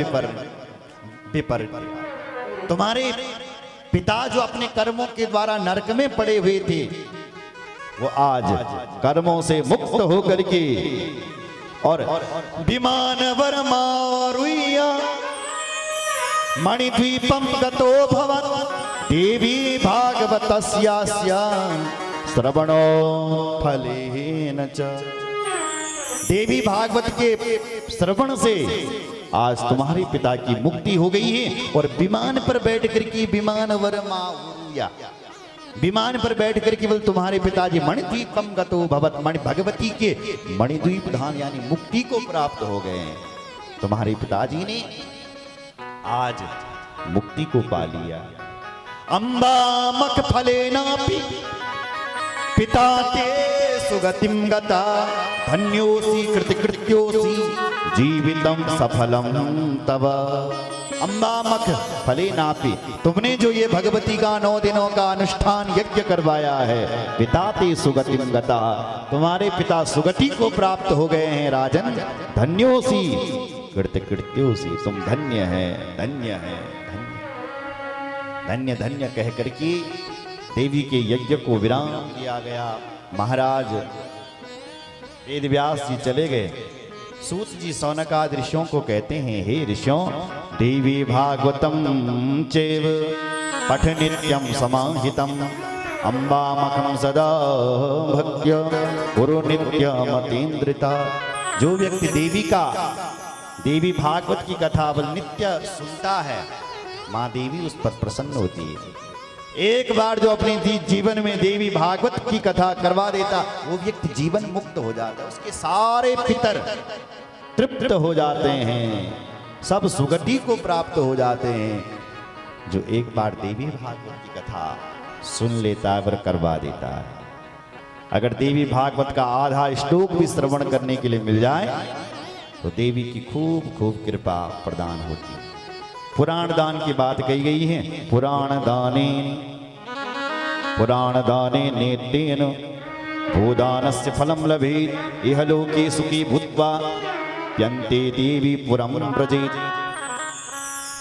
विपर विपर तुम्हारे पिता जो अपने कर्मों के द्वारा नरक में पड़े हुए थे, वो आज कर्मों से मुक्त होकर के और विमान वरमारुया मणिद्वीपम गतो भवत् देवी भागवतस्यास्या श्रवणो फलेन च। देवी भागवत के श्रवण से आज तुम्हारे पिता की मुक्ति हो गई है और विमान पर बैठ करके विमान वरमारुया विमान पर बैठ कर केवल तुम्हारे पिताजी मणिद्वीपम गतो भवत् मणि भगवती के मणिद्वीप धाम यानी मुक्ति को प्राप्त हो गए हैं। तुम्हारे पिताजी ने आज मुक्ति को पा लिया। अम्बा मख फलेनापि पिता ते सुगतिम गता धन्योसी कृतकृत्योसी जीवितम सफलम तव। अम्बामक फले नापी तुमने जो ये भगवती का 9 दिनों का अनुष्ठान यज्ञ करवाया है, पिता ते सुगतिम गता तुम्हारे पिता सुगति को प्राप्त हो गए हैं राजन। धन्योसी कृतकृत्योसी तुम धन्य है धन्य है धन्य धन्य धन्य कह करके देवी के यज्ञ को विराम दिया गया। महाराज वेदव्यास जी चले गए। सूत जी सौनकादि ऋषियों को कहते हैं, हे ऋषियों देवी भागवतम चैव पठ नित्यम समाहितम अम्बामखम सदा भक्त्य गुरु नित्यमतीन्द्रिता। जो व्यक्ति देवी भागवत की कथा बल नित्य सुनता है, माँ देवी उस पर प्रसन्न होती है। एक बार जो अपने जीवन में देवी भागवत की कथा करवा देता, वो व्यक्ति जीवन मुक्त हो जाता है, उसके सारे पितर तृप्त हो जाते हैं, सब सुगति को प्राप्त हो जाते हैं। जो एक बार देवी भागवत की कथा सुन लेता है और करवा देता है। अगर देवी भागवत का आधा श्लोक भी श्रवण करने के लिए मिल जाए तो देवी की खूब खूब कृपा प्रदान होती है। पुराण दान की बात कही गई है। पुराण दाने नेतेन भूदानस्य फलम लभेत् इह लोके सुखी भूत्वा प्यन्ते देवी पुरम व्रजेत्।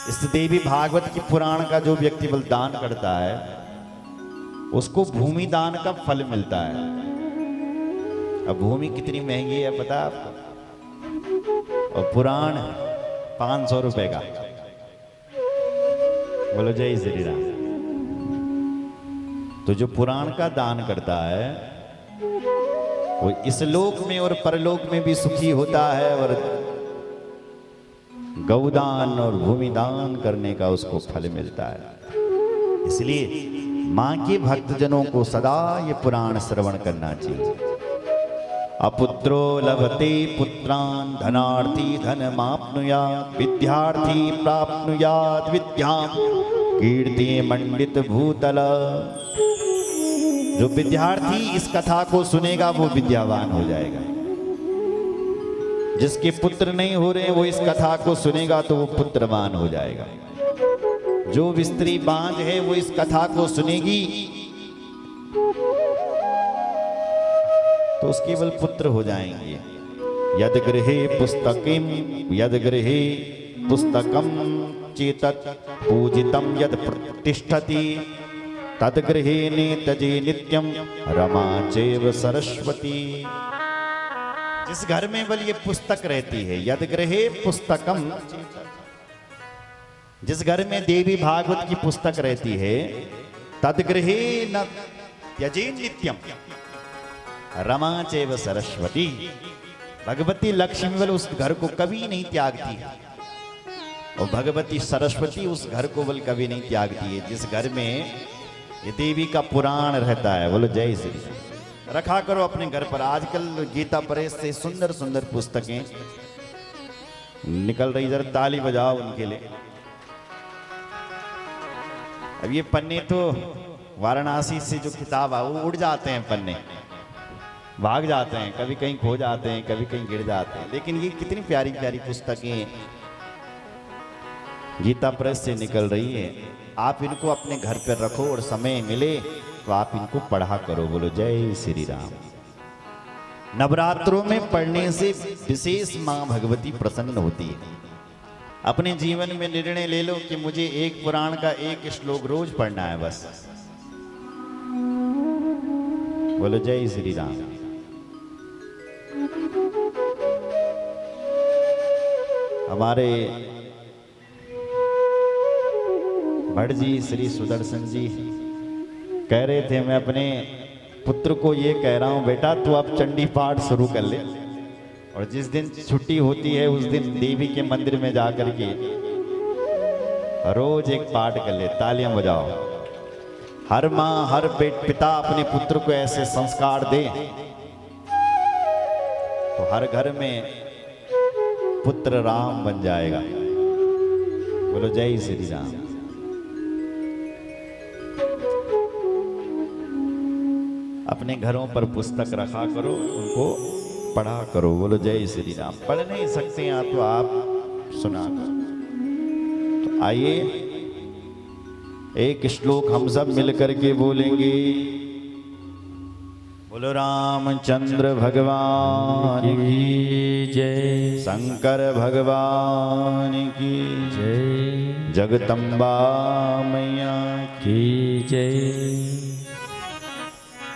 इस देवी भागवत की पुराण का जो व्यक्ति बल दान करता है, उसको भूमि दान का फल मिलता है। अब भूमि कितनी महंगी है पता है आपको? और पुराण 500 रुपए का। बोलो जय श्री राम। तो जो पुराण का दान करता है वो इस लोक में और परलोक में भी सुखी होता है, और गौदान और भूमि दान करने का उसको फल मिलता है। इसलिए मां के भक्तजनों को सदा ये पुराण श्रवण करना चाहिए। अपुत्रो लभते पुत्रान् धनार्थी धनमाप्नुयात् विद्यार्थी प्राप्नुयात् विद्यां कीर्ति मंडित भूतल। जो विद्यार्थी इस कथा को सुनेगा वो विद्यावान हो जाएगा। जिसके पुत्र नहीं हो रहे वो इस कथा को सुनेगा तो वो पुत्रवान हो जाएगा। जो स्त्री बांझ है वो इस कथा को सुनेगी तो उसके केवल पुत्र हो जाएंगे। यद गृहे पुस्तकम चेतत पूजितम यद प्रतिष्ठति तद गृहे नेतजे नित्यम रमा चैव सरस्वती। जिस घर में बल ये पुस्तक रहती है, यद गृहे पुस्तकम, जिस घर में देवी भागवत की पुस्तक रहती है, तद गृहे न त्यजे नित्यम रमा चैव सरस्वती। भगवती लक्ष्मी बल उस घर को कभी नहीं त्यागती है, और भगवती सरस्वती उस घर को बल कभी नहीं त्यागती है। जिस घर में ये देवी का पुराण रहता है, बोलो जय श्री राम। रखा करो अपने घर पर। आजकल गीता प्रेस से सुंदर सुंदर पुस्तकें निकल रही, जरा ताली बजाओ उनके लिए। अब ये पन्ने तो वाराणसी से जो किताब है वो उड़ जाते हैं, पन्ने भाग जाते हैं, कभी कहीं खो जाते हैं, कभी कहीं गिर जाते हैं। लेकिन ये कितनी प्यारी प्यारी पुस्तकें गीता प्रेस से निकल रही है। आप इनको अपने घर पर रखो और समय मिले तो आप इनको पढ़ा करो। बोलो जय श्री राम। नवरात्रों में पढ़ने से विशेष मां भगवती प्रसन्न होती है। अपने जीवन में निर्णय ले लो कि मुझे एक पुराण का एक श्लोक रोज पढ़ना है बस। बोलो जय श्री राम। हमारे भट्ट जी श्री सुदर्शन जी कह रहे थे, मैं अपने पुत्र को ये कह रहा हूं, बेटा तू अब चंडी पाठ शुरू कर ले, और जिस दिन छुट्टी होती है उस दिन देवी के मंदिर में जाकर के रोज एक पाठ कर ले। तालियां बजाओ। हर माँ हर पिता अपने पुत्र को ऐसे संस्कार दे तो हर घर में पुत्र राम बन जाएगा। बोलो जय श्री राम। अपने घरों पर पुस्तक रखा करो, उनको पढ़ा करो। बोलो जय श्री राम। पढ़ नहीं सकते हैं तो आप सुना करो। तो आइए एक श्लोक हम सब मिलकर के बोलेंगे। बोलो रामचंद्र भगवान की जय, शंकर भगवान की जय, जगदम्बा मैया की जय,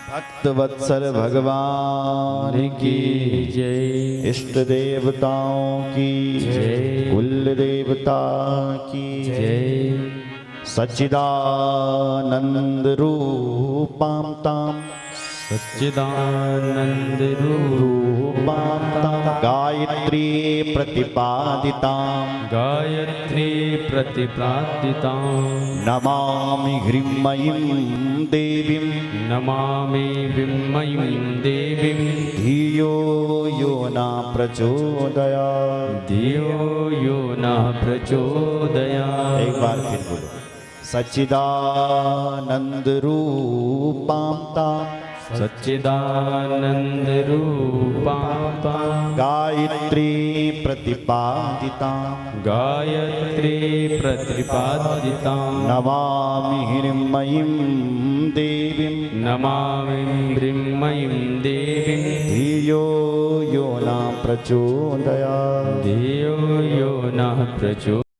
भक्त वत्सल भगवान की जय, इष्ट देवताओं की जय, कुल देवता की जय, सच्चिदानंद रूपां ताम सच्चिदानंद रूपां ताम गायत्री प्रतिपादितां गायत्री प्रतिपादितां नमामि ह्रीं देवीं नमामि विम्मयीं देवीं धियो यो न प्रचोदयात्। धियो यो न प्रचोदयात्। एक बार फिर बोलो। सच्चिदानंद रूपां तां सच्चिदानंद रूपां गायत्री प्रतिपादितां गायत्री प्रतिपादितां नमामि ह्रीं देवीं नमामि ह्रीं देवीं धियो यो न प्रचोदयात्। धियो यो न प्रचोदयात्।